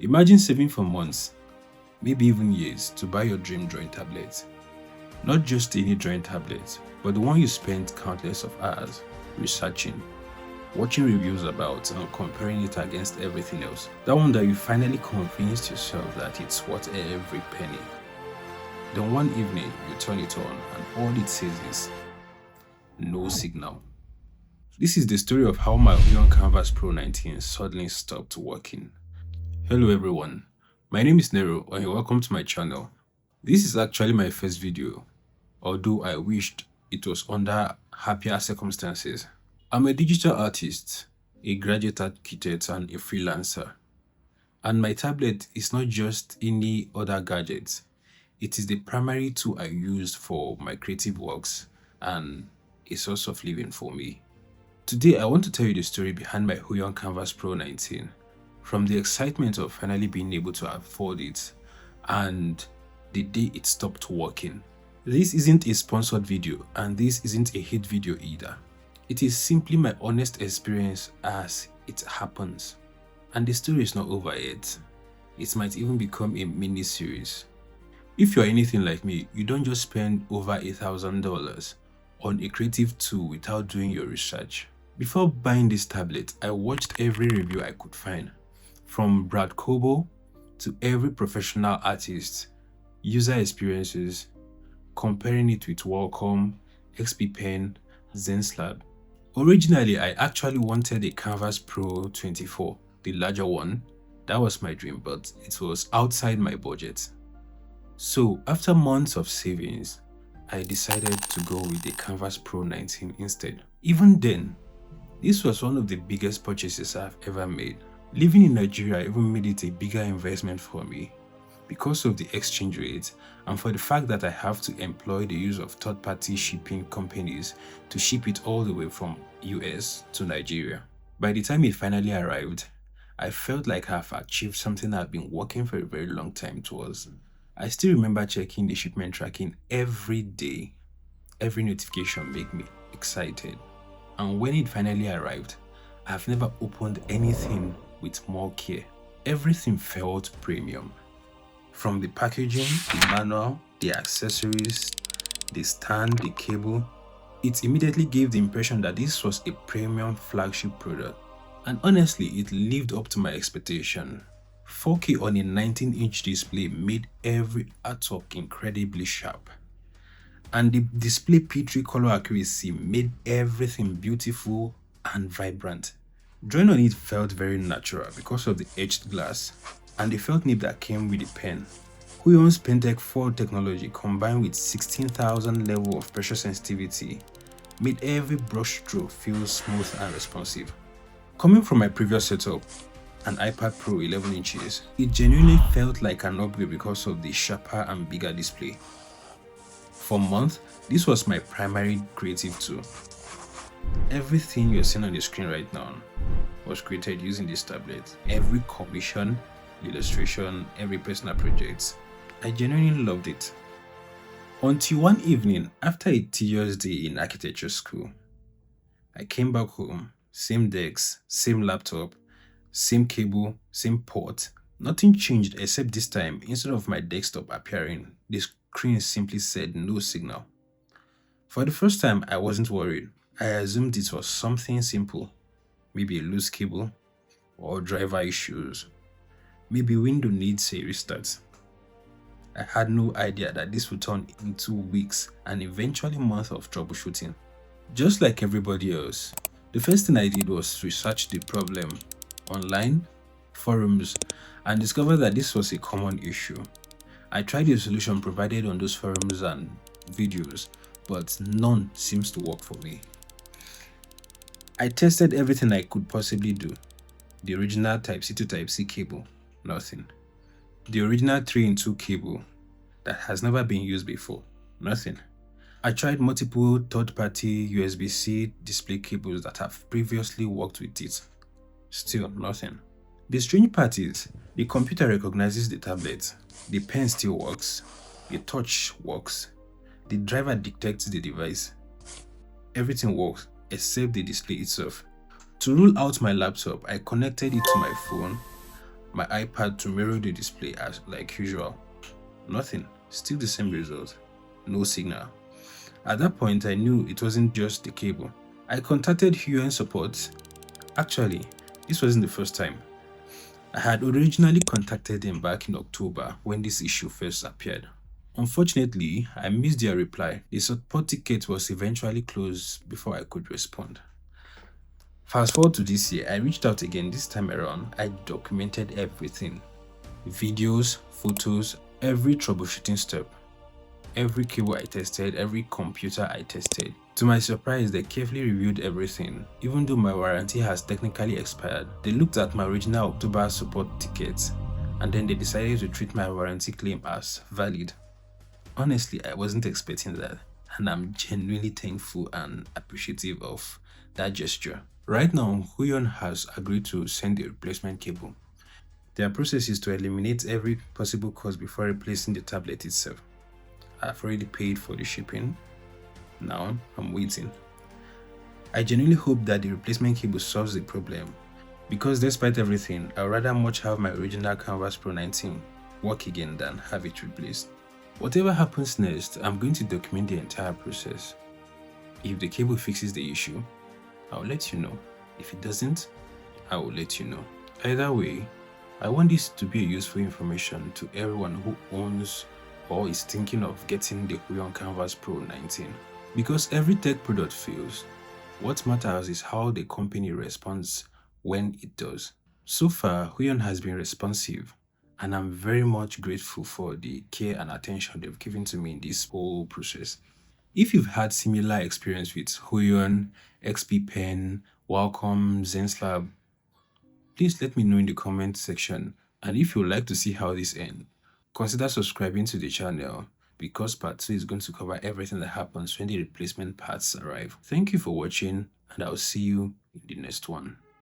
Imagine saving for months, maybe even years, to buy your dream drawing tablet. Not just any drawing tablet, but the one you spent countless of hours researching, watching reviews about, and comparing it against everything else. That one that you finally convinced yourself that it's worth every penny. Then one evening, you turn it on and all it says is, no signal. This is the story of how my Huion Kamvas Pro 19 suddenly stopped working. Hello everyone, my name is Nero and welcome to my channel. This is actually my first video, although I wished it was under happier circumstances. I'm a digital artist, a graduate architect and a freelancer. And my tablet is not just any other gadget. It is the primary tool I use for my creative works and a source of living for me. Today I want to tell you the story behind my Huion Kamvas Pro 19. From the excitement of finally being able to afford it and the day it stopped working. This isn't a sponsored video and this isn't a hate video either. It is simply my honest experience as it happens. And the story is not over yet. It might even become a mini series. If you're anything like me, you don't just spend over $1,000 on a creative tool without doing your research. Before buying this tablet, I watched every review I could find. From Brad Cobo to every professional artist, user experiences, comparing it with Wacom, XP Pen, ZenSlab. Originally, I actually wanted a Kamvas Pro 24, the larger one. That was my dream, but it was outside my budget. So after months of savings, I decided to go with the Kamvas Pro 19 instead. Even then, this was one of the biggest purchases I've ever made. Living in Nigeria even made it a bigger investment for me because of the exchange rate and for the fact that I have to employ the use of third-party shipping companies to ship it all the way from US to Nigeria. By the time it finally arrived, I felt like I've achieved something I've been working for a very long time towards. I still remember checking the shipment tracking every day. Every notification made me excited. And when it finally arrived, I've never opened anything with more care. Everything felt premium. From the packaging, the manual, the accessories, the stand, the cable, it immediately gave the impression that this was a premium flagship product. And honestly, it lived up to my expectation. 4K on a 19-inch display made every artwork incredibly sharp. And the display P3 color accuracy made everything beautiful and vibrant. Drawing on it felt very natural because of the etched glass and the felt nib that came with the pen. Huion's Pentec 4 technology combined with 16,000 level of pressure sensitivity made every brush stroke feel smooth and responsive. Coming from my previous setup, an iPad Pro 11 inches, it genuinely felt like an upgrade because of the sharper and bigger display. For months, this was my primary creative tool. Everything you're seeing on the screen right now was created using this tablet. Every commission, illustration, every personal project. I genuinely loved it. Until one evening, after a tedious day in architecture school, I came back home, same desk, same laptop, same cable, same port. Nothing changed except this time, instead of my desktop appearing, the screen simply said no signal. For the first time, I wasn't worried. I assumed it was something simple, maybe a loose cable or driver issues. Maybe window needs a restart. I had no idea that this would turn into weeks and eventually months of troubleshooting. Just like everybody else, the first thing I did was research the problem online, forums, and discovered that this was a common issue. I tried the solution provided on those forums and videos, but none seems to work for me. I tested everything I could possibly do. The original Type-C to Type-C cable, nothing. The original 3-in-2 cable that has never been used before, nothing. I tried multiple third-party USB-C display cables that have previously worked with it. Still nothing. The strange part is, the computer recognizes the tablet, the pen still works, the touch works, the driver detects the device. Everything works except the display itself. To rule out my laptop, I connected it to my phone my iPad to mirror the display as like usual. Nothing, still the same result, no signal. At that point, I knew it wasn't just the cable. I contacted Huion support. Actually, this wasn't the first time. I had originally contacted them back in October when this issue first appeared. Unfortunately, I missed their reply. The support ticket was eventually closed before I could respond. Fast forward to this year, I reached out again. This time around, I documented everything: videos, photos, every troubleshooting step, every cable I tested, every computer I tested. To my surprise, they carefully reviewed everything. Even though my warranty has technically expired, they looked at my original October support ticket and then they decided to treat my warranty claim as valid. Honestly, I wasn't expecting that, and I'm genuinely thankful and appreciative of that gesture. Right now, Huion has agreed to send a replacement cable. Their process is to eliminate every possible cost before replacing the tablet itself. I've already paid for the shipping. Now I'm waiting. I genuinely hope that the replacement cable solves the problem, because despite everything, I'd rather much have my original Kamvas Pro 19 work again than have it replaced. Whatever happens next, I'm going to document the entire process. If the cable fixes the issue, I'll let you know. If it doesn't, I will let you know. Either way, I want this to be a useful information to everyone who owns or is thinking of getting the Huion Kamvas Pro 19. Because every tech product fails, what matters is how the company responds when it does. So far, Huion has been responsive, and I'm very much grateful for the care and attention they've given to me in this whole process. If you've had similar experience with Huion, XP Pen, Wacom, ZenSlab, please let me know in the comment section. And if you'd like to see how this ends, consider subscribing to the channel, because part 2 is going to cover everything that happens when the replacement parts arrive. Thank you for watching, and I'll see you in the next one.